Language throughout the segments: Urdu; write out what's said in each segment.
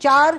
4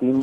3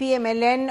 PMLN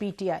PTI।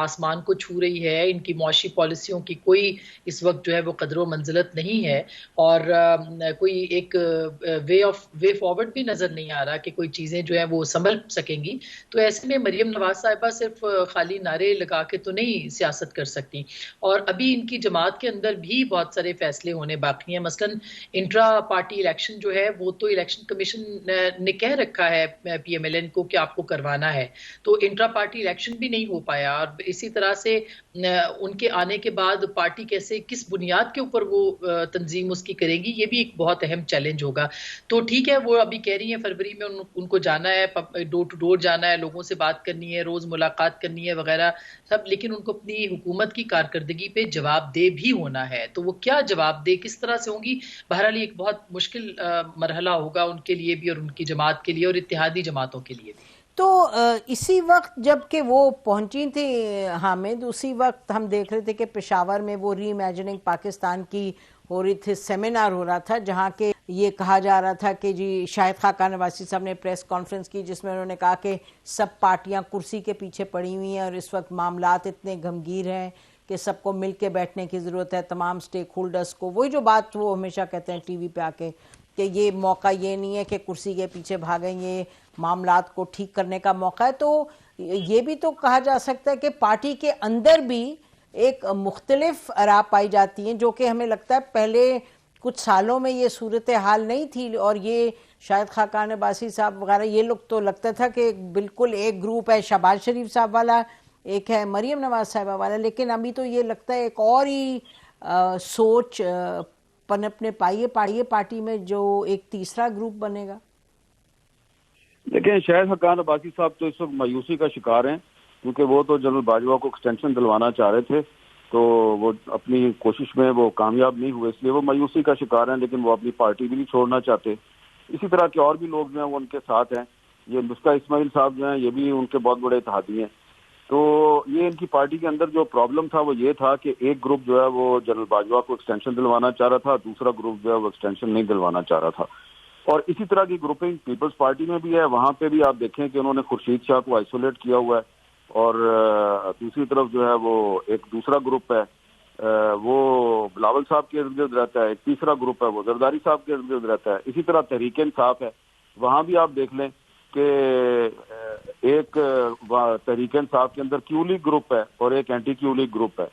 آسمان کو چھو رہی ہے. ان کی معاشی پالیسیوں کی کوئی اس وقت جو ہے وہ قدر و منزلت نہیں ہے, اور کوئی ایک وے فارورڈ بھی نظر نہیں آ رہا کہ کوئی چیزیں جو ہیں وہ سنبھل سکیں گی. تو ایسے میں مریم نواز صاحبہ صرف خالی نعرے لگا کے تو نہیں سیاست کر سکتی, اور ابھی ان کی جماعت کے اندر بھی بہت سارے فیصلے ہونے باقی ہیں. مثلا انٹرا پارٹی الیکشن جو ہے وہ تو الیکشن کمیشن نے کہہ رکھا ہے پی ایم ایل این کو کہ آپ کو کروانا ہے, تو انٹرا پارٹی الیکشن بھی نہیں ہو پایا. اور اسی طرح سے ان کے آنے کے بعد پارٹی کیسے کس بنیاد کے اوپر وہ تنظیم اس کی کرے گی, یہ بھی ایک بہت اہم چیلنج ہوگا. تو ٹھیک ہے, وہ ابھی کہہ رہی ہیں فروری میں ان کو جانا ہے, ڈور ٹو ڈور جانا ہے, لوگوں سے بات کرنی ہے, روز ملاقات کرنی ہے وغیرہ سب, لیکن ان کو اپنی حکومت کی کارکردگی پہ جواب دہ بھی ہونا ہے. تو وہ کیا جواب دہ کس طرح سے ہوں گی, بہرحال ایک بہت مشکل مرحلہ ہوگا ان کے لیے بھی اور ان کی جماعت کے لیے اور اتحادی جماعتوں کے لیے بھی. تو اسی وقت جب کہ وہ پہنچی تھی حامد, اسی وقت ہم دیکھ رہے تھے کہ پشاور میں وہ ری امیجننگ پاکستان کی ہو رہی تھی, سیمینار ہو رہا تھا, جہاں کہ یہ کہا جا رہا تھا کہ جی شاہد خاقان عباسی صاحب نے پریس کانفرنس کی جس میں انہوں نے کہا کہ سب پارٹیاں کرسی کے پیچھے پڑی ہوئی ہیں اور اس وقت معاملات اتنے گھمگیر ہیں کہ سب کو مل کے بیٹھنے کی ضرورت ہے, تمام سٹیک ہولڈرز کو. وہی جو بات وہ ہمیشہ کہتے ہیں ٹی وی پہ آ کے کہ یہ موقع یہ نہیں ہے کہ کرسی کے پیچھے بھاگیں, یہ معاملات کو ٹھیک کرنے کا موقع ہے. تو یہ بھی تو کہا جا سکتا ہے کہ پارٹی کے اندر بھی ایک مختلف آراء پائی جاتی ہیں, جو کہ ہمیں لگتا ہے پہلے کچھ سالوں میں یہ صورتحال نہیں تھی. اور یہ شاہد خاقان عباسی صاحب وغیرہ یہ لوگ تو لگتا تھا کہ بالکل ایک گروپ ہے شہباز شریف صاحب والا, ایک ہے مریم نواز صاحبہ والا, لیکن ابھی تو یہ لگتا ہے ایک اور ہی سوچ پنپنے پائیے پارٹی میں, جو ایک تیسرا گروپ بنے گا. دیکھیں, شاہد خاقان عباسی صاحب تو اس وقت مایوسی کا شکار ہیں, کیونکہ وہ تو جنرل باجوہ کو ایکسٹینشن دلوانا چاہ رہے تھے, تو وہ اپنی کوشش میں وہ کامیاب نہیں ہوئے, اس لیے وہ مایوسی کا شکار ہیں. لیکن وہ اپنی پارٹی بھی نہیں چھوڑنا چاہتے. اسی طرح کے اور بھی لوگ جو ہیں وہ ان کے ساتھ ہیں. یہ مفتا اسماعیل صاحب جو ہیں یہ بھی ان کے بہت بڑے اتحادی ہیں. تو یہ ان کی پارٹی کے اندر جو پرابلم تھا وہ یہ تھا کہ ایک گروپ جو ہے وہ جنرل باجوہ کو ایکسٹینشن دلوانا چاہ رہا تھا, دوسرا گروپ جو ہے وہ ایکسٹینشن نہیں دلوانا چاہ رہا تھا. اور اسی طرح کی گروپنگ پیپلز پارٹی میں بھی ہے. وہاں پہ بھی آپ دیکھیں کہ انہوں نے خورشید شاہ کو آئسولیٹ کیا ہوا ہے, اور دوسری طرف جو ہے وہ ایک دوسرا گروپ ہے وہ بلاول صاحب کے ارد گرد رہتا ہے, ایک تیسرا گروپ ہے وہ زرداری صاحب کے ارد گرد رہتا ہے. اسی طرح تحریک انصاف ہے, وہاں بھی آپ دیکھ لیں کہ ایک تحریک انصاف کے اندر کیو لیگ گروپ ہے اور ایک اینٹی کیو لیگ گروپ ہے.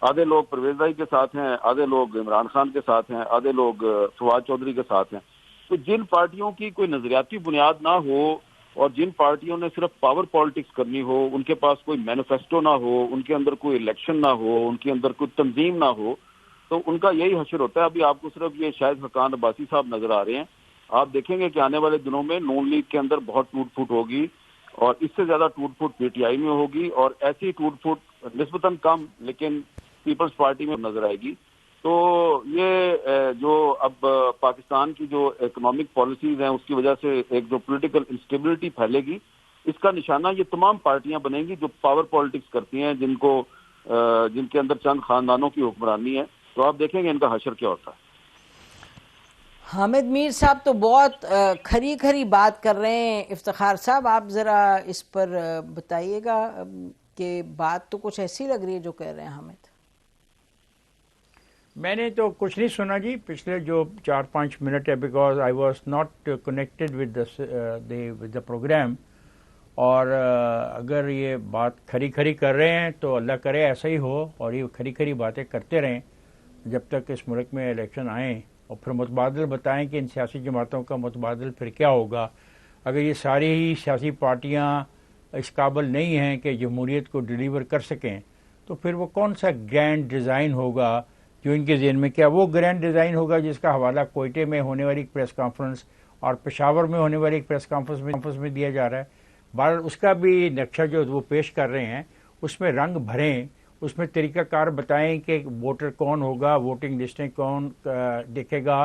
آدھے لوگ پرویز بھائی کے ساتھ ہیں, آدھے لوگ عمران خان کے ساتھ ہیں, آدھے لوگ فواد چودھری کے ساتھ ہیں. تو جن پارٹیوں کی کوئی نظریاتی بنیاد نہ ہو اور جن پارٹیوں نے صرف پاور پالیٹکس کرنی ہو, ان کے پاس کوئی مینیفیسٹو نہ ہو, ان کے اندر کوئی الیکشن نہ ہو, ان کے اندر کوئی تنظیم نہ ہو, تو ان کا یہی حشر ہوتا ہے. ابھی آپ کو صرف یہ شاہد خاقان عباسی صاحب نظر آ رہے ہیں. آپ دیکھیں گے کہ آنے والے دنوں میں نون لیگ کے اندر بہت ٹوٹ پھوٹ ہوگی, اور اس سے زیادہ ٹوٹ پھوٹ پی ٹی آئی میں ہوگی, اور ایسی ٹوٹ پھوٹ نسبتاً کم لیکن پیپلز پارٹی میں نظر آئے گی. تو یہ جو اب پاکستان کی جو اکنامک پالیسیز ہیں اس کی وجہ سے ایک جو پولیٹیکل انسٹیبلٹی پھیلے گی, اس کا نشانہ یہ تمام پارٹیاں بنیں گی جو پاور پالیٹکس کرتی ہیں, جن کے اندر چند خاندانوں کی حکمرانی ہے. تو آپ دیکھیں گے ان کا حشر کیا ہوتا ہے. حامد میر صاحب تو بہت کھری بات کر رہے ہیں. افتخار صاحب آپ ذرا اس پر بتائیے گا کہ بات تو کچھ ایسی لگ رہی ہے جو کہہ رہے ہیں حامد. میں نے تو کچھ نہیں سنا جی پچھلے جو 4-5 منٹ ہے, because I was not connected with the program. اور اگر یہ بات کھری کر رہے ہیں تو اللہ کرے ایسا ہی ہو, اور یہ کھری باتیں کرتے رہیں جب تک اس ملک میں الیکشن آئیں, اور پھر متبادل بتائیں کہ ان سیاسی جماعتوں کا متبادل پھر کیا ہوگا. اگر یہ ساری ہی سیاسی پارٹیاں اس قابل نہیں ہیں کہ جمہوریت کو ڈیلیور کر سکیں, تو پھر وہ کون سا گرینڈ ڈیزائن ہوگا جو ان کے ذہن میں, کیا وہ گرینڈ ڈیزائن ہوگا جس کا حوالہ کوئٹے میں ہونے والی ایک پریس کانفرنس اور پشاور میں ہونے والی ایک پریس کانفرنس میں دیا جا رہا ہے. بہرحال اس کا بھی نقشہ جو وہ پیش کر رہے ہیں اس میں رنگ بھریں, اس میں طریقہ کار بتائیں کہ ووٹر کون ہوگا, ووٹنگ لسٹیں کون دیکھے گا,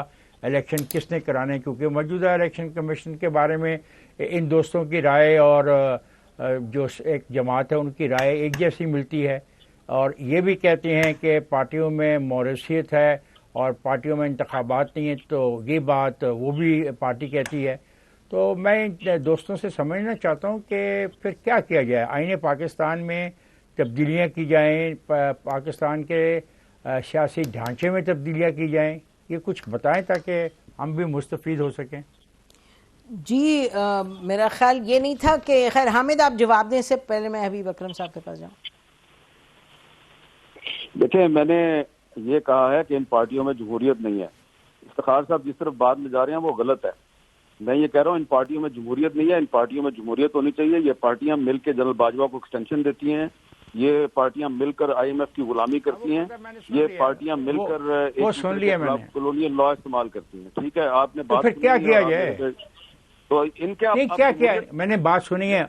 الیکشن کس نے کرانے, کیونکہ موجودہ الیکشن کمیشن کے بارے میں ان دوستوں کی رائے اور جو ایک جماعت ہے ان کی رائے ایک جیسی ملتی ہے. اور یہ بھی کہتے ہیں کہ پارٹیوں میں موروثیت ہے اور پارٹیوں میں انتخابات نہیں ہیں, تو یہ بات وہ بھی پارٹی کہتی ہے. تو میں دوستوں سے سمجھنا چاہتا ہوں کہ پھر کیا کیا جائے، آئین پاکستان میں تبدیلیاں کی جائیں، پاکستان کے سیاسی ڈھانچے میں تبدیلیاں کی جائیں، یہ کچھ بتائیں تاکہ ہم بھی مستفید ہو سکیں۔ جی میرا خیال یہ نہیں تھا کہ خیر حامد آپ جواب دیں، سے پہلے میں حبیب اکرم صاحب کے پاس جاؤں۔ دیکھیں، میں نے یہ کہا ہے کہ ان پارٹیوں میں جمہوریت نہیں ہے۔ افتخار صاحب جس طرف بات میں جا رہے ہیں وہ غلط ہے۔ میں یہ کہہ رہا ہوں ان پارٹیوں میں جمہوریت نہیں ہے، ان پارٹیوں میں جمہوریت ہونی چاہیے۔ یہ پارٹیاں مل کے جنرل باجوہ کو ایکسٹینشن دیتی ہیں، یہ پارٹیاں مل کر آئی ایم ایف کی غلامی کرتی ہیں، یہ پارٹیاں مل کر ایک دوسرے کے خلاف کولونیل لا استعمال کرتی ہیں۔ ٹھیک ہے، آپ نے بات کیا کیا جائے؟ تو ان کے کیا میں نے بات سنی ہے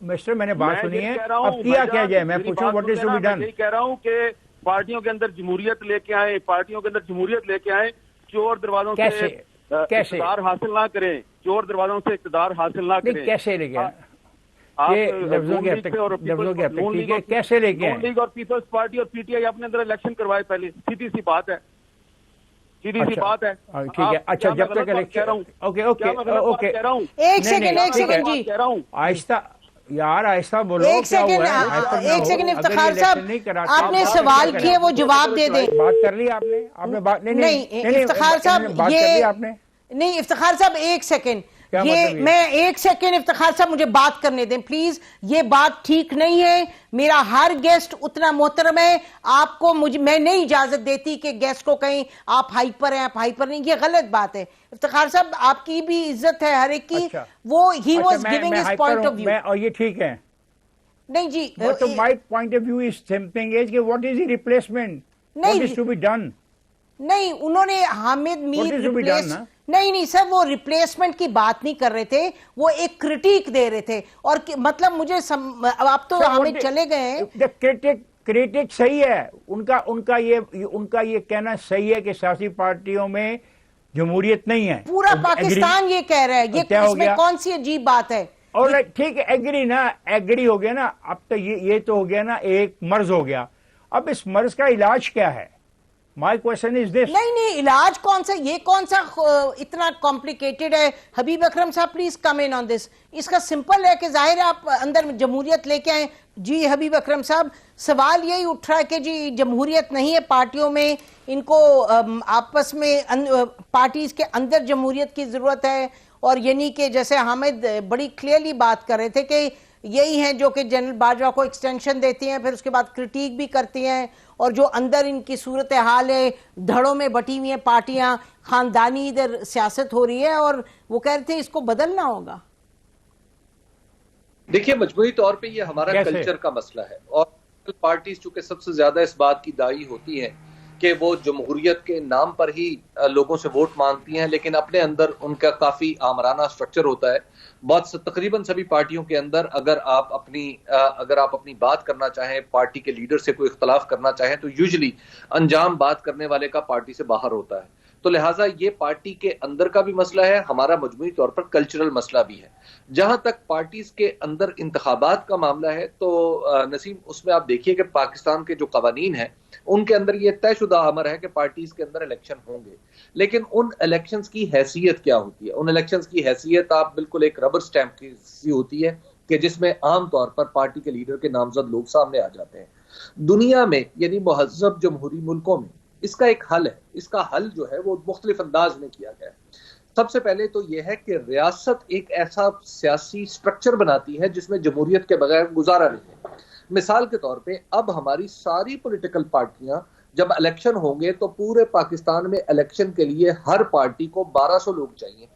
مسٹر، میں نے بات سنی ہے، اب کیا جائے؟ میں پوچھوں what is to be done. یہی کہہ رہا ہوں کہ پارٹیوں کے اندر جمہوریت لے کے آئیں، پارٹیوں کے اندر جمہوریت لے کے آئیں، چور دروازوں سے اقتدار حاصل نہ کریں، چور دروازوں سے اقتدار حاصل نہ کریں۔ کیسے لے کے لفظوں کے کیسے لے کے لیگ اور پیپلز پارٹی اور پی ٹی آئی اپنے اندر الیکشن کروائے پہلے، سیدھی سی بات ہے، سیدھی سی بات ہے۔ ٹھیک ہے، اچھا جب تک ایک سیکنڈ جی آہستہ یار آہستہ بولو، ایک سیکنڈ افتخار صاحب آپ نے سوال کیے وہ جواب دے دیں۔ بات کر لی آپ نے بات نہیں افتخار صاحب یہ نہیں، افتخار صاحب ایک سیکنڈ، یہ میں ایک سیکنڈ افتخار صاحب مجھے بات کرنے دیں پلیز، یہ بات ٹھیک نہیں ہے۔ میرا ہر گیسٹ اتنا محترم ہے، آپ کو میں نہیں اجازت دیتی کہ گیسٹ کو کہیں آپ ہائپر ہیں، آپ ہائپر نہیں، یہ غلط بات ہے۔ افتخار صاحب آپ کی بھی عزت ہے ہر ایک کی، وہ he was giving his point of view, اور یہ ٹھیک ہے نہیں جی my point of view is something is کہ what is the replacement, what is to be done. نہیں انہوں نے حامد میر نہیں سر، وہ ریپلیسمنٹ کی بات نہیں کر رہے تھے، وہ ایک کرٹیک دے رہے تھے، اور مطلب مجھے آپ تو ہمیں چلے گئے ہیں۔ کریٹک صحیح ہے، ان کا یہ کہنا صحیح ہے کہ سیاسی پارٹیوں میں جمہوریت نہیں ہے، پورا پاکستان یہ کہہ رہا ہے، یہ اس میں کون سی عجیب بات ہے؟ اور ٹھیک ہے، ایگری ہو گیا نا، اب تو یہ تو ہو گیا نا، ایک مرض ہو گیا، اب اس مرض کا علاج کیا ہے؟ مائی کوشچن از دس۔ نہیں علاج کون سا، یہ کون سا اتنا کمپلیکیٹڈ ہے؟ حبیب اکرم صاحب پلیز کم ان آن دس۔ اس کا سمپل ہے کہ ظاہر ہے آپ اندر جمہوریت لے کے آئیں۔ جی حبیب اکرم صاحب سوال یہی اٹھ رہا ہے کہ جی جمہوریت نہیں ہے پارٹیوں میں، ان کو آپس میں پارٹیز کے اندر جمہوریت کی ضرورت ہے، اور یعنی کہ جیسے حامد بڑی کلیئرلی بات کر رہے تھے کہ یہی ہیں جو کہ جنرل باجوہ کو ایکسٹینشن دیتی ہیں، پھر اس کے بعد کرٹیک بھی کرتی ہیں، اور جو اندر ان کی صورتحال ہے، دھڑوں میں بٹی ہوئی ہیں پارٹیاں، خاندانی ادھر سیاست ہو رہی ہے، اور وہ کہہ رہے تھے اس کو بدلنا ہوگا۔ دیکھیے مجموعی طور پہ یہ ہمارا کلچر کا مسئلہ ہے، اور پارٹیز چونکہ سب سے زیادہ اس بات کی داعی ہوتی ہیں کہ وہ جمہوریت کے نام پر ہی لوگوں سے ووٹ مانگتی ہیں، لیکن اپنے اندر ان کا کافی آمرانہ سٹرکچر ہوتا ہے۔ تقریباً سبھی پارٹیوں کے اندر اگر آپ اپنی بات کرنا چاہیں، پارٹی کے لیڈر سے کوئی اختلاف کرنا چاہیں، تو یوزلی انجام بات کرنے والے کا پارٹی سے باہر ہوتا ہے۔ تو لہٰذا یہ پارٹی کے اندر کا بھی مسئلہ ہے، ہمارا مجموعی طور پر کلچرل مسئلہ بھی ہے۔ جہاں تک پارٹیز کے اندر انتخابات کا معاملہ ہے تو نسیم، اس میں آپ دیکھیے کہ پاکستان کے جو قوانین ہیں ان کے اندر یہ طے شدہ امر ہے کہ پارٹیز کے اندر الیکشن ہوں گے، لیکن ان الیکشنز کی حیثیت کیا ہوتی ہے؟ ان الیکشنز کی حیثیت آپ بالکل ایک ربر سٹیمپ کی سی ہوتی ہے کہ جس میں عام طور پر پارٹی کے لیڈر کے نامزد لوگ سامنے آ جاتے ہیں۔ دنیا میں یعنی مہذب جمہوری ملکوں میں اس کا ایک حل ہے، اس کا حل جو ہے وہ مختلف انداز میں کیا گیا ہے۔ سب سے پہلے تو یہ ہے کہ ریاست ایک ایسا سیاسی سٹرکچر بناتی ہے جس میں جمہوریت کے بغیر گزارا نہیں ہے۔ مثال کے طور پہ اب ہماری ساری پولیٹیکل پارٹیاں جب الیکشن ہوں گے تو پورے پاکستان میں الیکشن کے لیے ہر پارٹی کو 1200 لوگ چاہیے،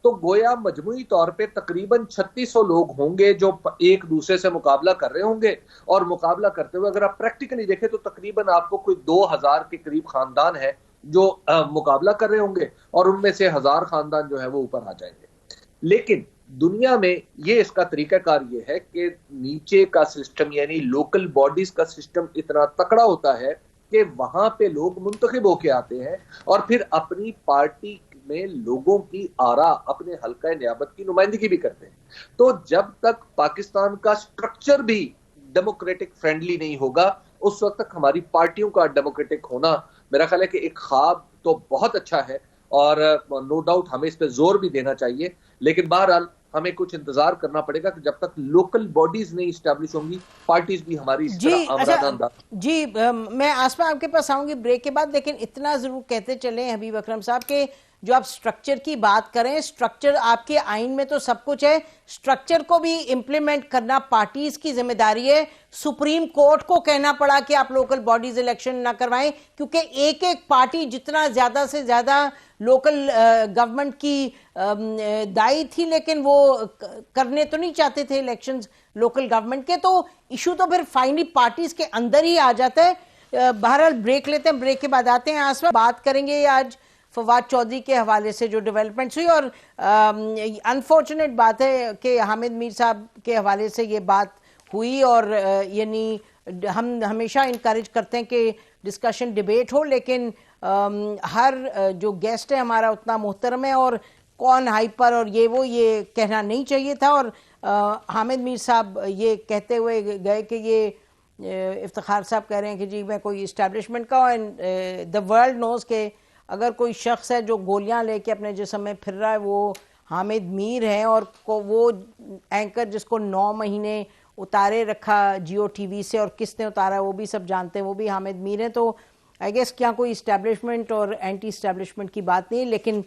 تو گویا مجموعی طور پہ تقریباً 3600 لوگ ہوں گے جو ایک دوسرے سے مقابلہ کر رہے ہوں گے، اور مقابلہ کرتے ہوئے اگر آپ پریکٹیکلی دیکھیں تو تقریباً آپ کو کوئی 2000 کے قریب خاندان ہے جو مقابلہ کر رہے ہوں گے، اور ان میں سے 1000 خاندان جو ہے وہ اوپر آ جائیں گے۔ لیکن دنیا میں یہ اس کا طریقہ کار یہ ہے کہ نیچے کا سسٹم یعنی لوکل باڈیز کا سسٹم اتنا تکڑا ہوتا ہے کہ وہاں پہ لوگ منتخب ہو کے آتے ہیں اور پھر اپنی پارٹی میں لوگوں کی آرا اپنے حلقہ نیابت کی نمائندگی بھی کرتے ہیں۔ تو جب تک پاکستان کا سٹرکچر بھی ڈیموکریٹک فرینڈلی نہیں ہوگا اس وقت تک ہماری پارٹیوں کا ڈیموکریٹک ہونا میرا خیال ہے کہ ایک خواب تو بہت اچھا ہے، اور نو ڈاؤٹ ہمیں اس پہ زور بھی دینا چاہیے، لیکن بہرحال ہمیں کچھ انتظار کرنا پڑے گا کہ جب تک لوکل باڈیز نہیں اسٹیبلش ہوں گی، پارٹیز بھی ہماری اس طرح آمرانہ انداز. جی میں آسما آپ کے پاس آؤں گی بریک کے بعد، لیکن اتنا ضرور کہتے چلیں حبیب اکرم صاحب کہ جو آپ سٹرکچر کی بات کریں، سٹرکچر آپ کے آئین میں تو سب کچھ ہے، سٹرکچر کو بھی امپلیمنٹ کرنا پارٹیز کی ذمہ داری ہے. سپریم کورٹ کو کہنا پڑا کہ آپ لوکل باڈیز الیکشن نہ کروائیں، کیونکہ ایک پارٹی جتنا زیادہ سے زیادہ لوکل گورنمنٹ کی دائی تھی، لیکن وہ کرنے تو نہیں چاہتے تھے الیکشنز لوکل گورنمنٹ کے، تو ایشو تو پھر فائنلی پارٹیز کے اندر ہی آ جاتا ہے. بہرحال بریک لیتے ہیں، بریک کے بعد آتے ہیں. آسما بات کریں گے آج فواد چودھری کے حوالے سے جو ڈیولپمنٹس ہوئی، اور انفارچونیٹ بات ہے کہ حامد میر صاحب کے حوالے سے یہ بات ہوئی، اور یعنی ہم ہمیشہ انکریج کرتے ہیں کہ ڈسکشن ڈیبیٹ ہو، لیکن ہر جو گیسٹ ہے ہمارا اتنا محترم ہے، اور کون ہائپر اور یہ کہنا نہیں چاہیے تھا. اور حامد میر صاحب یہ کہتے ہوئے گئے کہ یہ افتخار صاحب کہہ رہے ہیں کہ جی میں کوئی اسٹیبلشمنٹ کا، اینڈ دا ورلڈ نوز کہ اگر کوئی شخص ہے جو گولیاں لے کے اپنے جسم میں پھر رہا ہے وہ حامد میر ہیں، اور وہ اینکر جس کو 9 مہینے اتارے رکھا جیو ٹی وی سے، اور کس نے اتارا وہ بھی سب جانتے ہیں، وہ بھی حامد میر ہیں. تو آئی گیس کیا کوئی اسٹیبلشمنٹ اور اینٹی اسٹیبلشمنٹ کی بات نہیں، لیکن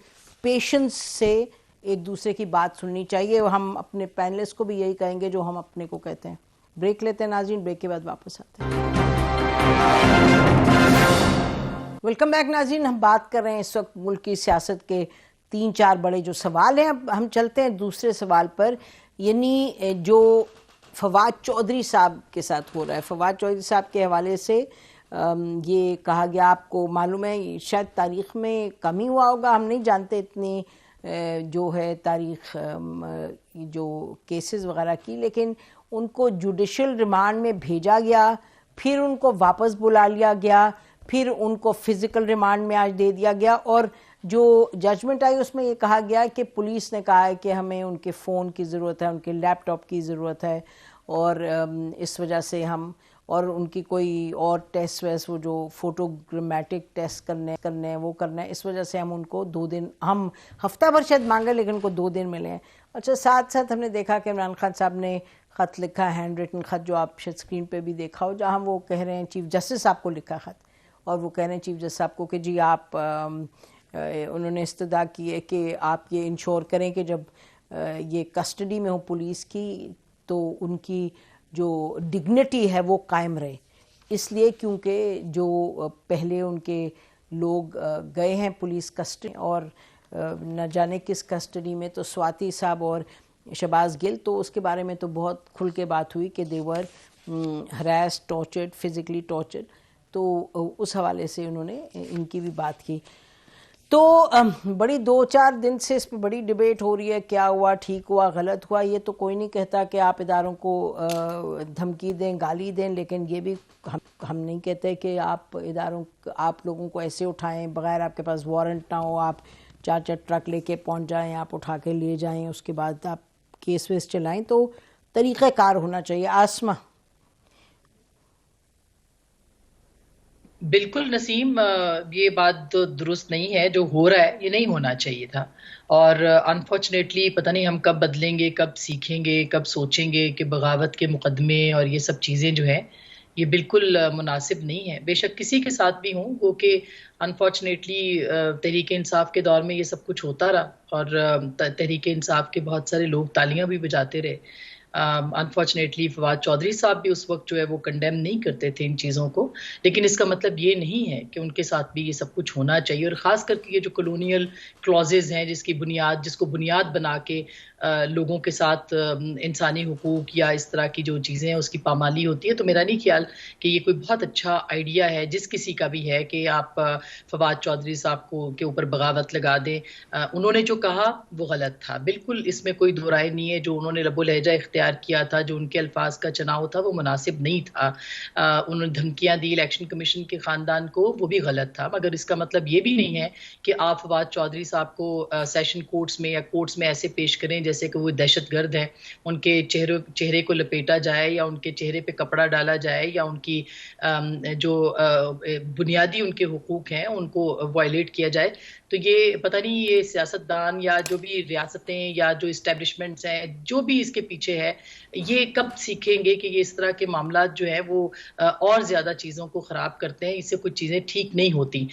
پیشنس سے ایک دوسرے کی بات سننی چاہیے. ہم اپنے پینلسٹ کو بھی یہی کہیں گے جو ہم اپنے کو کہتے ہیں. بریک لیتے ہیں ناظرین، بریک کے بعد واپس آتے ہیں. ویلکم بیک ناظرین، ہم بات کر رہے ہیں اس وقت ملک کی سیاست کے 3-4 بڑے جو سوال ہیں. اب ہم چلتے ہیں دوسرے سوال پر، یعنی جو فواد چودھری صاحب کے ساتھ ہو رہا ہے. فواد چودھری صاحب کے حوالے سے یہ کہا گیا، آپ کو معلوم ہے شاید تاریخ میں کم ہی ہوا ہوگا، ہم نہیں جانتے اتنی جو ہے تاریخ جو کیسز وغیرہ کی، لیکن ان کو جوڈیشل ریمانڈ میں بھیجا گیا، پھر ان کو واپس بلا لیا گیا، پھر ان کو فزیکل ریمانڈ میں آج دے دیا گیا. اور جو ججمنٹ آئی اس میں یہ کہا گیا کہ پولیس نے کہا ہے کہ ہمیں ان کے فون کی ضرورت ہے، ان کے لیپ ٹاپ کی ضرورت ہے، اور اس وجہ سے ہم، اور ان کی کوئی اور ٹیسٹ ویسٹ وہ جو فوٹوگرامیٹک ٹیسٹ کرنے وہ کرنا ہے، اس وجہ سے ہم ان کو 2 دن، ہم ہفتہ بھر شاید مانگے لیکن ان کو 2 دن ملے ہیں. اچھا، ساتھ ساتھ ہم نے دیکھا کہ عمران خان صاحب نے خط لکھا، ہینڈ ریٹن خط جو آپ شاید اسکرین پہ بھی دیکھا ہو، جہاں وہ کہہ رہے ہیں، چیف جسٹس صاحب کو لکھا خط، اور وہ کہہ رہے ہیں چیف جسٹس صاحب کو کہ جی آپ، انہوں نے استدعا کی ہے کہ آپ یہ انشور کریں کہ جب یہ کسٹڈی میں ہو پولیس کی تو ان کی جو ڈگنیٹی ہے وہ قائم رہے، اس لیے کیونکہ جو پہلے ان کے لوگ گئے ہیں پولیس کسٹڈی، اور نہ جانے کس کسٹڈی میں، تو سواتی صاحب اور شہباز گل، تو اس کے بارے میں تو بہت کھل کے بات ہوئی کہ دے ور ہراس، ٹارچرڈ، فزیکلی ٹارچرڈ. تو اس حوالے سے انہوں نے ان کی بھی بات کی. تو بڑی 2-4 دن سے اس پہ بڑی ڈیبیٹ ہو رہی ہے، کیا ہوا، ٹھیک ہوا، غلط ہوا. یہ تو کوئی نہیں کہتا کہ آپ اداروں کو دھمکی دیں، گالی دیں، لیکن یہ بھی ہم نہیں کہتے کہ آپ آپ لوگوں کو ایسے اٹھائیں بغیر آپ کے پاس وارنٹ نہ ہو، آپ 4 ٹرک لے کے پہنچ جائیں، آپ اٹھا کے لے جائیں، اس کے بعد آپ کیس ویس چلائیں. تو طریقہ کار ہونا چاہیے. آسما. بالکل نسیم، یہ بات درست نہیں ہے، جو ہو رہا ہے یہ نہیں ہونا چاہیے تھا، اور انفارچونیٹلی پتہ نہیں ہم کب بدلیں گے، کب سیکھیں گے، کب سوچیں گے کہ بغاوت کے مقدمے اور یہ سب چیزیں جو ہیں یہ بالکل مناسب نہیں ہے. بے شک کسی کے ساتھ بھی ہوں، وہ کہ انفارچونیٹلی تحریک انصاف کے دور میں یہ سب کچھ ہوتا رہا، اور تحریک انصاف کے بہت سارے لوگ تالیاں بھی بجاتے رہے. انفارچونیٹلی فواد چودھری صاحب بھی اس وقت جو ہے وہ کنڈیم نہیں کرتے تھے ان چیزوں کو، لیکن اس کا مطلب یہ نہیں ہے کہ ان کے ساتھ بھی یہ سب کچھ ہونا چاہیے. اور خاص کر کے یہ جو کلونیل کلوزز ہیں جس کو بنیاد بنا کے لوگوں کے ساتھ انسانی حقوق یا اس طرح کی جو چیزیں ہیں اس کی پامالی ہوتی ہے، تو میرا نہیں خیال کہ یہ کوئی بہت اچھا آئیڈیا ہے جس کسی کا بھی ہے کہ آپ فواد چودھری صاحب کے اوپر بغاوت لگا دیں. انہوں نے جو کہا وہ غلط تھا، بالکل اس میں کوئی دو رائے نہیں ہے. جو انہوں نے رب الہجہ اختیار کیا تھا، جو ان کے الفاظ کا چناؤ تھا، وہ مناسب نہیں تھا. انہوں نے دھمکیاں دی الیکشن کمیشن کے خاندان کو، وہ بھی غلط تھا. مگر اس کا مطلب یہ بھی نہیں ہے کہ آپ فواد چودھری صاحب کو سیشن کورٹس میں یا کورٹس میں ایسے پیش کریں جیسے کہ وہ دہشت گرد ہیں، ان کے چہرے کو لپیٹا جائے یا ان کے چہرے پہ کپڑا ڈالا جائے یا ان کی جو بنیادی ان کے حقوق ہیں ان کو وائلیٹ کیا جائے. تو یہ پتہ نہیں یہ سیاستدان یا جو بھی ریاستیں یا جو اسٹیبلشمنٹس ہیں جو بھی اس کے پیچھے ہے یہ کب سیکھیں گے کہ یہ اس طرح کے معاملات جو ہیں وہ اور زیادہ چیزوں کو خراب کرتے ہیں, اس سے کچھ چیزیں ٹھیک نہیں ہوتی.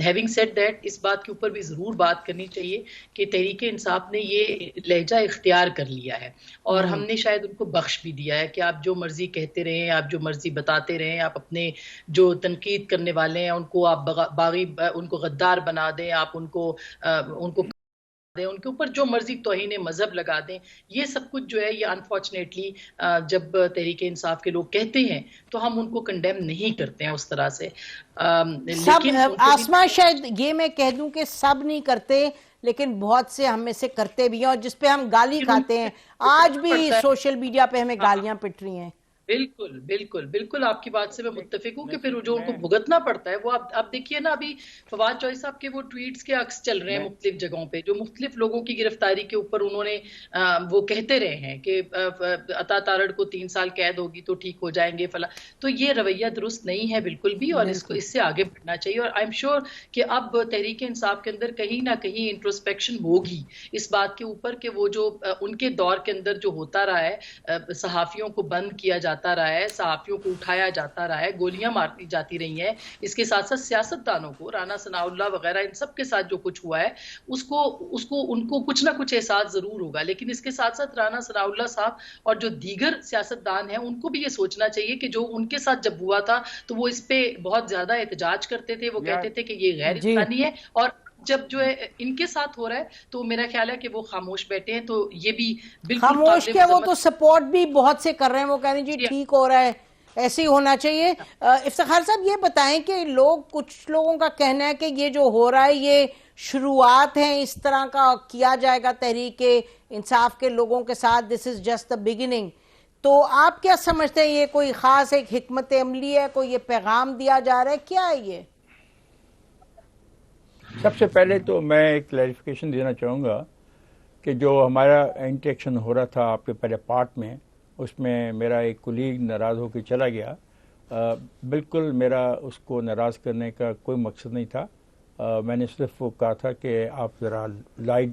ہیونگ سیڈ دیٹ, اس بات کے اوپر بھی ضرور بات کرنی چاہیے کہ تحریک انصاف نے یہ لہجہ اختیار کر لیا ہے اور ہم نے شاید ان کو بخش بھی دیا ہے کہ آپ جو مرضی کہتے رہیں, آپ جو مرضی بتاتے رہیں, آپ اپنے جو تنقید کرنے والے ہیں ان کو آپ باغی ان کو غدار بنا دیں, آپ ان کو ان کے اوپر جو مرضی توہین مذہب لگا دیں. یہ سب کچھ جو ہے یہ انفارچونیٹلی جب تحریک انصاف کے لوگ کہتے ہیں تو ہم ان کو کنڈیم نہیں کرتے ہیں اس طرح سے. سب آسما شاید یہ میں کہہ دوں کہ سب نہیں کرتے لیکن بہت سے ہم میں سے کرتے بھی ہیں, اور جس پہ ہم گالی کھاتے ہیں آج بھی سوشل میڈیا پہ ہمیں گالیاں پٹ رہی ہیں. بالکل بالکل بالکل آپ کی بات سے میں متفق ہوں کہ پھر جو ان کو بھگتنا پڑتا ہے وہ آپ دیکھیے نا, ابھی فواد چوہدری صاحب کے وہ ٹویٹس کے عکس چل رہے ہیں مختلف جگہوں پہ جو مختلف لوگوں کی گرفتاری کے اوپر انہوں نے وہ کہتے رہے ہیں کہ عطا تارڑ کو 3 سال قید ہوگی تو ٹھیک ہو جائیں گے فلاں. تو یہ رویہ درست نہیں ہے بالکل بھی, اور اس سے آگے بڑھنا چاہیے. اور آئی ایم شیور کہ اب تحریک انصاف کے اندر کہیں نہ کہیں انٹروسپیکشن ہوگی اس بات کے اوپر کہ وہ جو ان کے دور کے اندر جو ہوتا رہا ہے, صحافیوں کو بند کیا جاتا رہا ہے, صحافیوں کو اٹھایا جاتا رہا ہے, گولیاں مارتی جاتی رہی ہیں, اس کے ساتھ ساتھ سیاستدانوں کو, رانا ثناء اللہ وغیرہ ان سب کے ساتھ جو کچھ ہوا ہے اس کو ان کو کچھ نہ کچھ احساس ضرور ہوگا. لیکن اس کے ساتھ ساتھ رانا ثناء اللہ صاحب اور جو دیگر سیاستدان ہیں ان کو بھی یہ سوچنا چاہیے کہ جو ان کے ساتھ جب ہوا تھا تو وہ اس پہ بہت زیادہ احتجاج کرتے تھے, وہ کہتے تھے کہ یہ غیر انسانی ہے, اور جب جو ہے ان کے ساتھ ہو رہا ہے تو میرا خیال ہے کہ وہ خاموش بیٹھے ہیں. تو یہ بھی بالکل خاموش کیا, وہ تو سپورٹ بھی بہت سے کر رہے ہیں, وہ کہہ رہے ہیں جی ٹھیک ہو رہا ہے, ایسے ہی ہونا چاہیے. افتخار صاحب یہ بتائیں کہ کچھ لوگوں کا کہنا ہے کہ یہ جو ہو رہا ہے یہ شروعات ہیں, اس طرح کا کیا جائے گا تحریک انصاف کے لوگوں کے ساتھ, دس از جسٹ دا بگننگ. تو آپ کیا سمجھتے ہیں, یہ کوئی خاص ایک حکمت عملی ہے, کوئی یہ پیغام دیا جا رہا ہے, کیا ہے یہ؟ سب سے پہلے تو میں ایک کلیریفیکیشن دینا چاہوں گا کہ جو ہمارا انٹریکشن ہو رہا تھا آپ کے پہلے پارٹ میں, اس میں میرا ایک کولیگ ناراض ہو کے چلا گیا. بالکل میرا اس کو ناراض کرنے کا کوئی مقصد نہیں تھا. میں نے صرف وہ کہا تھا کہ آپ ذرا لائٹ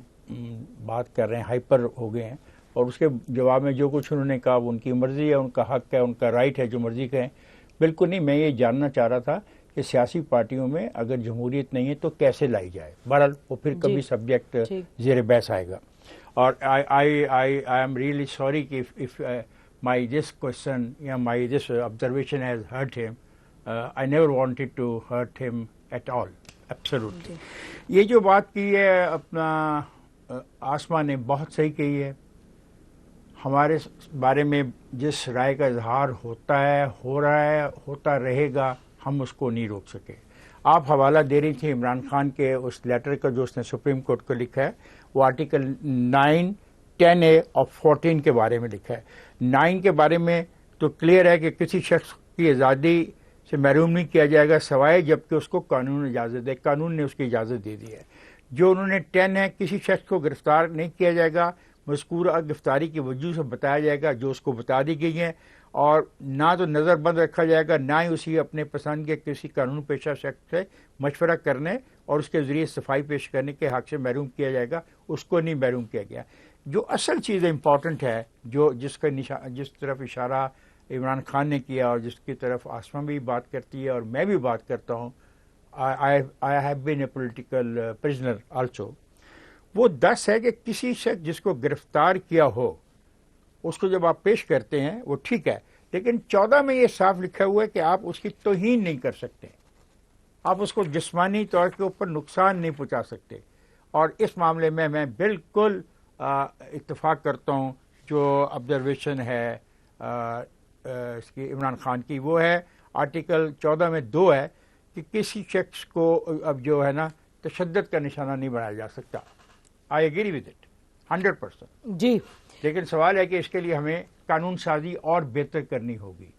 بات کر رہے ہیں, ہائپر ہو گئے ہیں, اور اس کے جواب میں جو کچھ انہوں نے کہا وہ ان کی مرضی ہے, ان کا حق ہے, ان کا رائٹ ہے جو مرضی کہیں. بالکل نہیں, میں یہ جاننا چاہ رہا تھا کہ سیاسی پارٹیوں میں اگر جمہوریت نہیں ہے تو کیسے لائی جائے. بہرحال وہ پھر کبھی سبجیکٹ زیر بحث آئے گا. اور I am really sorry if my this question یا my this observation has hurt him. I never wanted to hurt him at all. Absolutely. یہ جو بات کی ہے اپنا آسما نے بہت صحیح کہی ہے. ہمارے بارے میں جس رائے کا اظہار ہوتا ہے, ہو رہا ہے, ہوتا رہے گا, ہم اس کو نہیں روک سکے. آپ حوالہ دے رہی تھی عمران خان کے اس لیٹر کا جو اس نے سپریم کورٹ کو لکھا ہے, وہ آرٹیکل 9, 10A اور 14 کے بارے میں لکھا ہے. 9 کے بارے میں تو کلیئر ہے کہ کسی شخص کی آزادی سے محروم نہیں کیا جائے گا سوائے جبکہ اس کو قانون اجازت دے, قانون نے اس کی اجازت دے دی ہے. جو انہوں نے 10 ہے, کسی شخص کو گرفتار نہیں کیا جائے گا مذکورہ گرفتاری کی وجہ سے بتایا جائے گا جو اس کو بتا دی گئی ہیں, اور نہ تو نظر بند رکھا جائے گا, نہ ہی اسی اپنے پسند کے کسی قانون پیشہ شخص سے مشورہ کرنے اور اس کے ذریعے صفائی پیش کرنے کے حق سے محروم کیا جائے گا, اس کو نہیں محروم کیا گیا. جو اصل چیز امپورٹنٹ ہے, جس طرف اشارہ عمران خان نے کیا اور جس کی طرف آسما بھی بات کرتی ہے اور میں بھی بات کرتا ہوں, I have been a political prisoner also. وہ 10 ہے کہ کسی شخص جس کو گرفتار کیا ہو اس کو جب آپ پیش کرتے ہیں وہ ٹھیک ہے, لیکن 14 میں یہ صاف لکھا ہوا ہے کہ آپ اس کی توہین نہیں کر سکتے, آپ اس کو جسمانی طور کے اوپر نقصان نہیں پہنچا سکتے. اور اس معاملے میں میں بالکل اتفاق کرتا ہوں جو آبزرویشن ہے اس کی عمران خان کی, وہ ہے آرٹیکل 14 میں 2 ہے کہ کسی شخص کو اب جو ہے نا تشدد کا نشانہ نہیں بنایا جا سکتا. I agree with it 100%. جی, لیکن سوال ہے کہ اس کے لیے ہمیں قانون سازی اور بہتر کرنی ہوگی,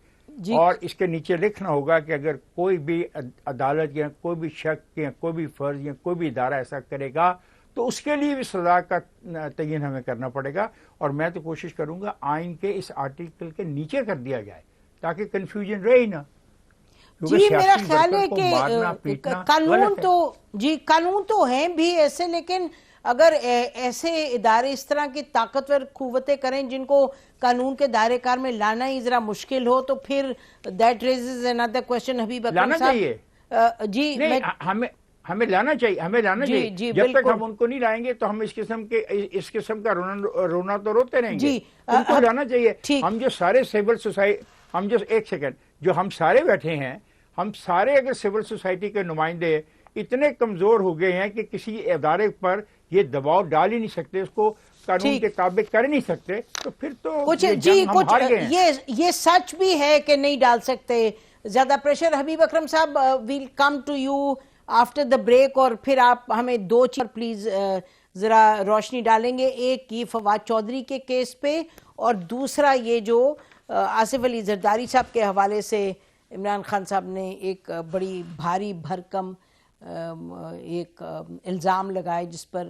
اور اس کے نیچے لکھنا ہوگا کہ اگر کوئی بھی عدالت یا کوئی بھی شخص یا کوئی بھی فرض یا کوئی بھی ادارہ ایسا کرے گا تو اس کے لیے بھی سزا کا تعین ہمیں کرنا پڑے گا. اور میں تو کوشش کروں گا آئین کے اس آرٹیکل کے نیچے کر دیا جائے تاکہ کنفیوژن رہے ہی نہ. جی میرا خیال ہے کہ قانون تو ہیں بھی ایسے، لیکن اگر ایسے ادارے اس طرح کی طاقتور قوتیں کریں جن کو قانون کے دائرے کار میں لانا ہی ذرا مشکل ہو، تو پھر دیٹ ریزز another question. حبیب اکرم صاحب جی ہمیں لانا چاہیے، جب تک ہم ان کو نہیں لائیں گے تو ہم اس قسم کا رونا تو روتے رہیں گے. ان کو لانا چاہیے. ہم جو سارے سول سوسائٹی، ہم جو ایک سیکنڈ جو ہم سارے بیٹھے ہیں، ہم سارے اگر سول سوسائٹی کے نمائندے اتنے کمزور ہو گئے ہیں کہ کسی ادارے پر یہ دباؤ ڈال ہی نہیں سکتے، اس کو قانون کے تابع کر نہیں سکتے، تو پھر تو یہ سچ بھی ہے کہ نہیں ڈال سکتے زیادہ پریشر. حبیب اکرم صاحب welcome to you after the break, اور پھر آپ ہمیں دو چیز پلیز ذرا روشنی ڈالیں گے. ایک یہ فواد چودھری کے کیس پہ، اور دوسرا یہ جو آصف علی زرداری صاحب کے حوالے سے عمران خان صاحب نے ایک بڑی بھاری بھرکم ایک الزام لگائے جس پر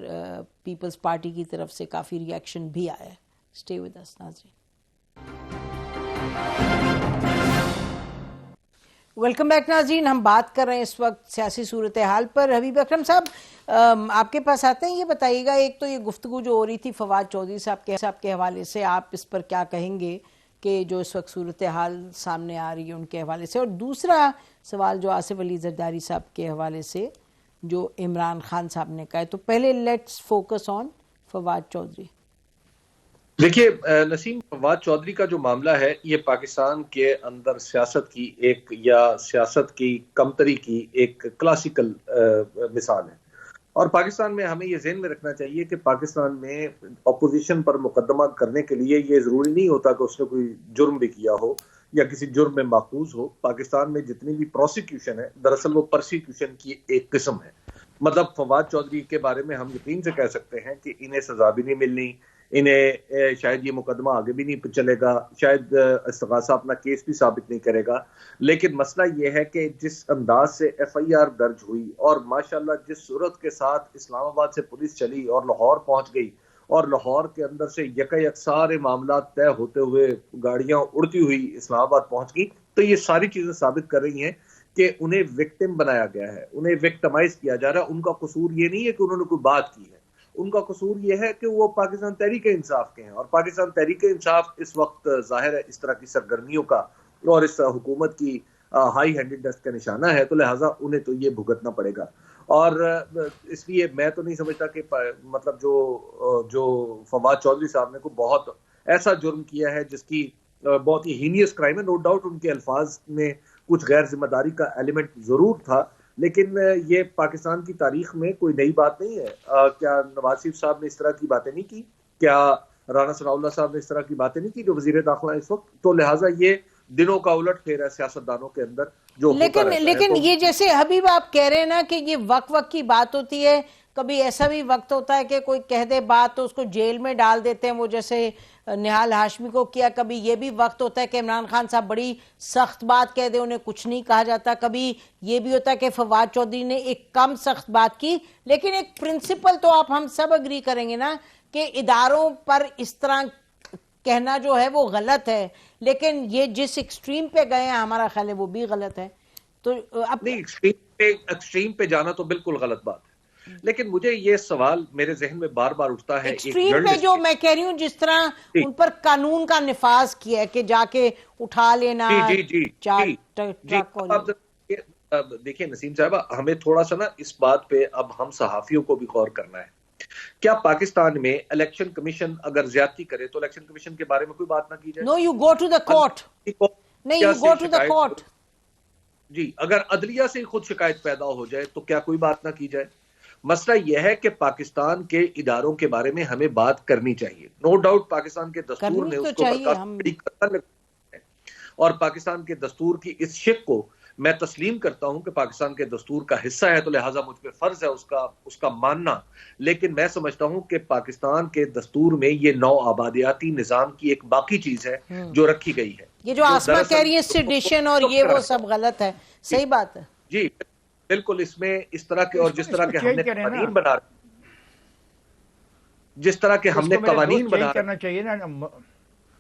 پیپلز پارٹی کی طرف سے کافی ری ایکشن بھی آیا ہے. اسٹے ود اس ناظرین. ویلکم بیک ناظرین. ہم بات کر رہے ہیں اس وقت سیاسی صورتحال پر. حبیب اکرم صاحب آپ کے پاس آتے ہیں، یہ بتائیے گا، ایک تو یہ گفتگو جو ہو رہی تھی فواد چودھری صاحب کے حوالے سے، آپ اس پر کیا کہیں گے کہ جو اس وقت صورتحال سامنے آ رہی ہے ان کے حوالے سے، اور دوسرا سوال جو آصف علی زرداری صاحب کے حوالے سے جو عمران خان صاحب نے کہا ہے. تو پہلے let's focus on Fawad Chaudhry. دیکھیے نسیم، فواد چودھری کا جو معاملہ ہے یہ پاکستان کے اندر سیاست کی ایک، یا سیاست کی کمتری کی ایک کلاسیکل مثال ہے. اور پاکستان میں ہمیں یہ ذہن میں رکھنا چاہیے کہ پاکستان میں اپوزیشن پر مقدمہ کرنے کے لیے یہ ضروری نہیں ہوتا کہ اس نے کوئی جرم بھی کیا ہو یا کسی جرم میں ماخوذ ہو. پاکستان میں جتنی بھی پروسیکیوشن ہے دراصل وہ پرسیکیوشن کی ایک قسم ہے. مطلب فواد چودھری کے بارے میں ہم یقین سے کہہ سکتے ہیں کہ انہیں سزا بھی نہیں ملنی، انہیں شاید یہ مقدمہ آگے بھی نہیں چلے گا، شاید استغاثہ اپنا کیس بھی ثابت نہیں کرے گا. لیکن مسئلہ یہ ہے کہ جس انداز سے ایف آئی آر درج ہوئی، اور ماشاءاللہ جس صورت کے ساتھ اسلام آباد سے پولیس چلی اور لاہور پہنچ گئی، اور لاہور کے اندر سے یک سارے معاملات طے ہوتے ہوئے گاڑیاں اڑتی ہوئی اسلام آباد پہنچ گئی، تو یہ ساری چیزیں ثابت کر رہی ہیں کہ انہیں وکٹم بنایا گیا ہے، انہیں وکٹمائز کیا جا رہا ہے. ان کا قصور یہ نہیں ہے کہ انہوں نے کوئی بات کی ہے، ان کا قصور یہ ہے کہ وہ پاکستان تحریک انصاف کے ہیں، اور پاکستان تحریک انصاف اس وقت ظاہر ہے اس طرح کی سرگرمیوں کا اور اس حکومت کی ہائی ہینڈڈنس کا نشانہ ہے، تو لہٰذا انہیں تو یہ بھگتنا پڑے گا. اور اس لیے میں تو نہیں سمجھتا کہ مطلب جو فواد چودھری صاحب نے کو بہت ایسا جرم کیا ہے جس کی بہت ہی ہینیس کرائم ہے. نو ڈاؤٹ ان کے الفاظ میں کچھ غیر ذمہ داری کا ایلیمنٹ ضرور تھا، لیکن یہ پاکستان کی تاریخ میں کوئی نئی بات نہیں ہے. کیا نواز شریف صاحب نے اس طرح کی باتیں نہیں کی؟ کیا رانا ثناء اللہ صاحب نے اس طرح کی باتیں نہیں کی جو وزیر داخلہ اس وقت؟ تو لہٰذا یہ دنوں کا الٹ پھیر ہے سیاستدانوں کے اندر جو لیکن یہ جیسے حبیب آپ کہہ رہے ہیں نا کہ یہ وقت کی بات ہوتی ہے، کبھی ایسا بھی وقت ہوتا ہے کہ کوئی کہہ دے بات تو اس کو جیل میں ڈال دیتے ہیں، وہ جیسے نہال ہاشمی کو کیا. کبھی یہ بھی وقت ہوتا ہے کہ عمران خان صاحب بڑی سخت بات کہہ دے، انہیں کچھ نہیں کہا جاتا. کبھی یہ بھی ہوتا ہے کہ فواد چودھری نے ایک کم سخت بات کی. لیکن ایک پرنسپل تو آپ ہم سب اگری کریں گے نا کہ اداروں پر اس طرح کہنا جو ہے وہ غلط ہے، لیکن یہ جس ایکسٹریم پہ گئے ہیں ہمارا خیال ہے وہ بھی غلط ہے. تو ایکسٹریم پہ جانا تو بالکل غلط بات ہے. لیکن مجھے یہ سوال میرے ذہن میں بار بار اٹھتا ہے، ایکسٹریم پہ جو میں کہہ رہی ہوں جس طرح ان پر قانون کا نفاذ کیا ہے کہ جا کے اٹھا لینا. دیکھیں نسیم صاحبہ، ہمیں تھوڑا سا نا اس بات پہ اب ہم صحافیوں کو بھی غور کرنا ہے. کیا پاکستان میں الیکشن کمیشن اگر زیادتی کرے تو الیکشن کمیشن کے بارے میں کوئی بات نہ کی جائے؟ No, you go to the court. نہیں، you go to the court. جی، اگر عدلیہ سے خود شکایت پیدا ہو جائے تو کیا کوئی بات نہ کی جائے؟ مسئلہ یہ ہے کہ پاکستان کے اداروں کے بارے میں ہمیں بات کرنی چاہیے. نو ڈاؤٹ پاکستان کے دستور نے اس کو اور پاکستان کے دستور کی اس شق کو میں تسلیم کرتا ہوں کہ پاکستان کے دستور کا حصہ ہے، تو لہٰذا مجھ پہ فرض ہے اس کا ماننا. لیکن میں سمجھتا ہوں کہ پاکستان کے دستور میں یہ نو آبادیاتی نظام کی ایک باقی چیز ہے جو رکھی گئی ہے. یہ جو آسما کہہ رہی ہے سیڈیشن اور یہ وہ سب غلط ہے. صحیح بات ہے جی بالکل. اس میں اس طرح کے اور جس طرح کے ہم نے قوانین بنا جس طرح کے ہم نے قوانین بنا کرنا چاہیے نا.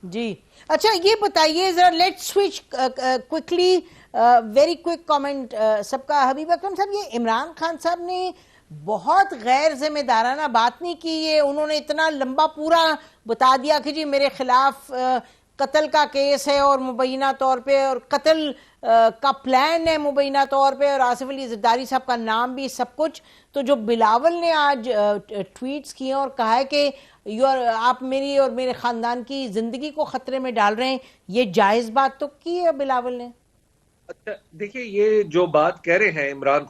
جی اچھا یہ بتائیے ذرا، let switch quickly very quick comment سب کا. حبیب اکرم صاحب, یہ عمران خان صاحب نے بہت غیر ذمہ دارانہ بات نہیں کی. یہ انہوں نے اتنا لمبا پورا بتا دیا کہ جی میرے خلاف قتل کا کیس ہے اور مبینہ طور پہ, اور قتل کا پلان ہے مبینہ طور پہ, اور آصف علی زرداری صاحب کا نام بھی, سب کچھ. تو جو بلاول نے آج ٹویٹس کیے اور کہا ہے کہ آپ میری اور میرے خاندان کی زندگی کو خطرے میں ڈال رہے ہیں, یہ جائز بات تو کی ہے بلاول نے؟ اچھا دیکھیں, یہ جو بات کہہ رہے ہیں عمران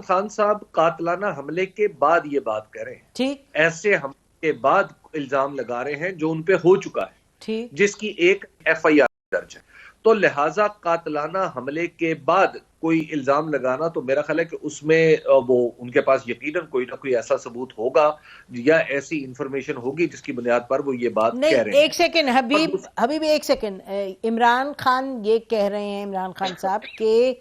خان صاحب قاتلانہ حملے کے بعد یہ بات کہہ رہے ہیں. ٹھیک, ایسے حملے کے بعد الزام لگا رہے ہیں جو ان پہ ہو چکا ہے, ٹھیک, جس کی ایک FIR درج ہے. تو لہٰذا قاتلانہ حملے کے بعد کوئی الزام لگانا, تو میرا خیال ہے کہ اس میں وہ ان کے پاس یقیناً کوئی نہ کوئی ایسا ثبوت ہوگا یا ایسی انفارمیشن ہوگی جس کی بنیاد پر وہ یہ بات کہہ رہے ہیں. ایک سیکنڈ حبیب ایک سیکنڈ. عمران خان یہ کہہ رہے ہیں, عمران خان صاحب, کہ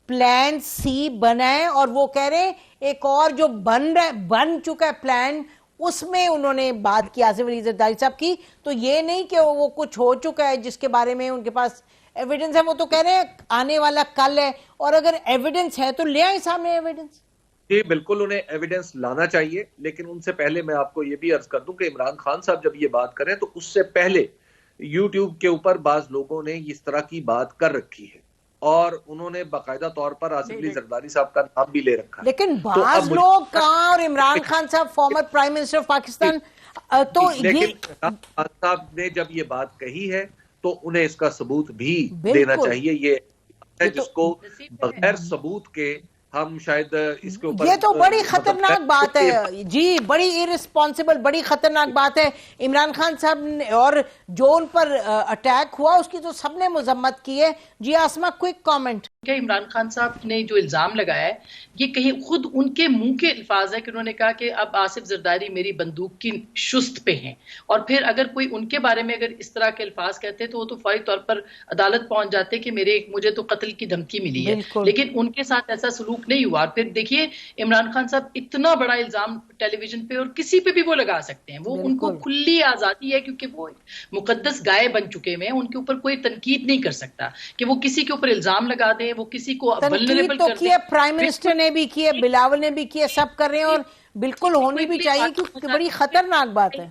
پلان سی بنا ہے, اور وہ کہہ رہے ہیں ایک اور جو بن چکا ہے پلان, اس میں انہوں نے بات کی آصف علی زرداری صاحب کی. تو یہ نہیں کہ وہ کچھ ہو چکا ہے جس کے بارے میں ان کے پاس ایویڈنس ہے. وہ تو کہہ رہے ہیں آنے والا کل ہے, اور اگر ایویڈنس ہے تو لے آئیں سامنے ایویڈنس. جی بالکل, انہیں ایویڈنس لانا چاہیے, لیکن ان سے پہلے میں آپ کو یہ بھی عرض کر دوں کہ عمران خان صاحب جب یہ بات کریں تو اس سے پہلے یوٹیوب کے اوپر بعض لوگوں نے اس طرح کی بات کر رکھی ہے, اور انہوں نے باقاعدہ طور پر آصف علی زرداری صاحب کا نام بھی لے رکھا ہے. لیکن بعض لوگ کہاں, اور عمران خان صاحب former prime minister of Pakistan, تو لیکن عمران خان صاحب نے جب یہ بات کہی ہے تو انہیں اس کا ثبوت بھی دینا چاہیے. یہ جس کو بغیر ثبوت کے ہم شاید اس کے اوپر, یہ تو بڑی خطرناک بات ہے جی, بڑی ارسپانسبل, بڑی خطرناک بات ہے. عمران خان صاحب نے اور جو ان پر اٹیک ہوا اس کی تو سب نے مذمت کی ہے. جی آسما, کوئک کامنٹ. کہ عمران خان صاحب نے جو الزام لگایا ہے یہ کہیں خود ان کے منہ کے الفاظ ہے کہ انہوں نے کہا کہ اب آصف زرداری میری بندوق کی شست پہ ہیں, اور پھر اگر کوئی ان کے بارے میں اگر اس طرح کے الفاظ کہتے تو وہ تو فوری طور پر عدالت پہنچ جاتے کہ مجھے تو قتل کی دھمکی ملی ہے, لیکن ان کے ساتھ ایسا سلوک نہیں ہوا. اور پھر دیکھیے عمران خان صاحب اتنا بڑا الزام ٹیلی ویژن پہ اور کسی پہ بھی وہ لگا سکتے ہیں, وہ ان کو کھلی آزادی ہے, کیونکہ وہ مقدس گائے بن چکے ہیں, ان کے اوپر کوئی تنقید نہیں کر سکتا کہ وہ کسی کے اوپر الزام لگا دیں, وہ کسی کو تنقید تو کی ہے, پرائم منسٹر نے بھی کی ہے, بلاول نے بھی کی ہے, سب کر رہے ہیں, اور بالکل ہونی بھی چاہیے کیونکہ بڑی خطرناک بات ہے.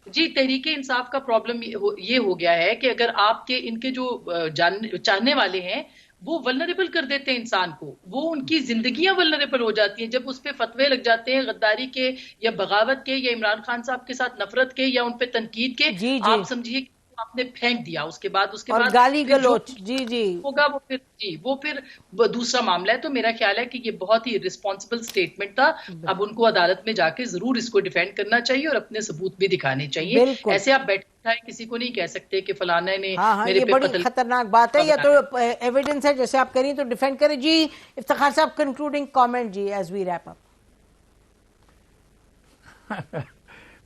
جی تحریک انصاف کا پرابلم یہ ہو گیا ہے کہ اگر آپ کے ان کے جو چاہنے والے ہیں وہ ولنریبل کر دیتے ہیں انسان کو, وہ ان کی زندگیاں ولنریبل ہو جاتی ہیں جب اس پہ فتوے لگ جاتے ہیں غداری کے یا بغاوت کے یا عمران خان صاحب کے ساتھ نفرت کے یا ان پہ تنقید کے. آپ سمجھیے کہ آپ نے پھینک دیا, اس کے بعد گالی گلوچ ہوگا, وہ پھر دوسرا معاملہ ہے. تو میرا خیال ہے کہ یہ بہت ہی رسپانسبل سٹیٹمنٹ تھا. اب ان کو عدالت میں جا کے ضرور اس کو ڈیفینڈ کرنا چاہیے اور اپنے ثبوت بھی دکھانے چاہیے. ایسے آپ بیٹھے کسی کو نہیں کہہ سکتے کہ فلانا نے میرے پہ قتل. خطرناک بات ہے, یا تو ایویڈنس ہے جیسے آپ کہیں تو ڈیفینڈ کریں. جی افتخار صاحب, کنکلوڈنگ کامنٹ جی ایز وی ریپ اپ.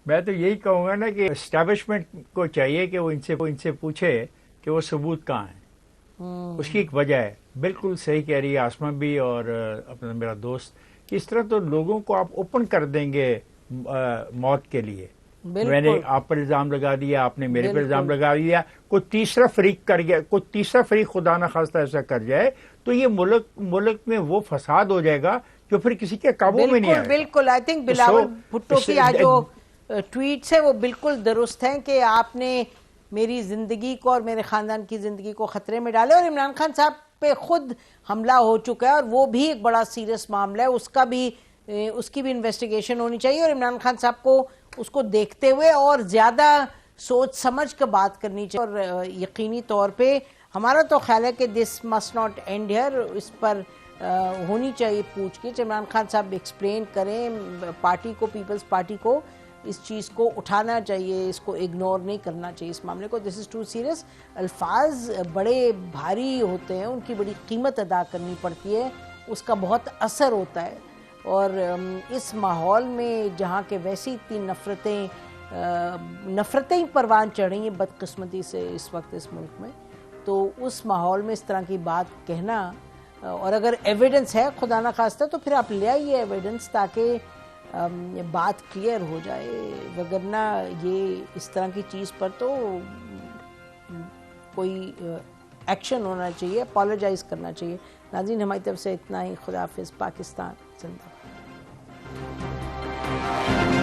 میں تو یہی کہوں گا نا کہ اسٹیبلشمنٹ کو چاہیے کہ وہ ان سے پوچھے کہ وہ ثبوت کہاں ہیں. اس کی ایک وجہ ہے, بالکل صحیح کہہ رہی ہے آسما بھی اور اپنا میرا دوست, کہ اس طرح تو لوگوں کو آپ اوپن کر دیں گے موت کے لیے. میں نے آپ پر الزام لگا دیا, آپ نے میرے پر الزام لگا دیا, کوئی تیسرا فریق کر گیا, کوئی تیسرا فریق خدا نہ خواستہ ایسا کر جائے تو یہ ملک میں وہ فساد ہو جائے گا جو پھر کسی کے قابو میں نہیں آئے گا. بالکل آئی تھنک بلاول بھٹو کی آج جو ٹویٹس ہیں وہ بالکل درست ہیں کہ آپ نے میری زندگی کو اور میرے خاندان کی زندگی کو خطرے میں ڈالے, اور عمران خان صاحب پہ خود حملہ ہو چکا ہے اور وہ بھی ایک بڑا سیریس معاملہ ہے, اس کی بھی انویسٹیگیشن ہونی چاہیے, اور عمران خان صاحب کو اس کو دیکھتے ہوئے اور زیادہ سوچ سمجھ کر بات کرنی چاہیے. اور یقینی طور پہ ہمارا تو خیال ہے کہ this must not end here, اس پر ہونی چاہیے پوچھ گچھ. عمران خان صاحب ایکسپلین کریں پارٹی کو, پیپلز پارٹی کو, اس چیز کو اٹھانا چاہیے, اس کو اگنور نہیں کرنا چاہیے اس معاملے کو. دس از ٹو سیریس. الفاظ بڑے بھاری ہوتے ہیں, ان کی بڑی قیمت ادا کرنی پڑتی ہے, اس کا بہت اثر ہوتا ہے. اور اس ماحول میں جہاں کہ ویسی اتنی نفرتیں پروان چڑھ رہی ہیں بدقسمتی سے اس وقت اس ملک میں, تو اس ماحول میں اس طرح کی بات کہنا, اور اگر ایویڈنس ہے خدا نہ خواستہ تو پھر آپ لے آئیے ایویڈنس تاکہ بات کلیئر ہو جائے, وگرنہ یہ اس طرح کی چیز پر تو کوئی ایکشن ہونا چاہیے, اپالوجائز کرنا چاہیے. ناظرین ہماری طرف سے اتنا ہی. خدا حافظ. پاکستان زندہ باد.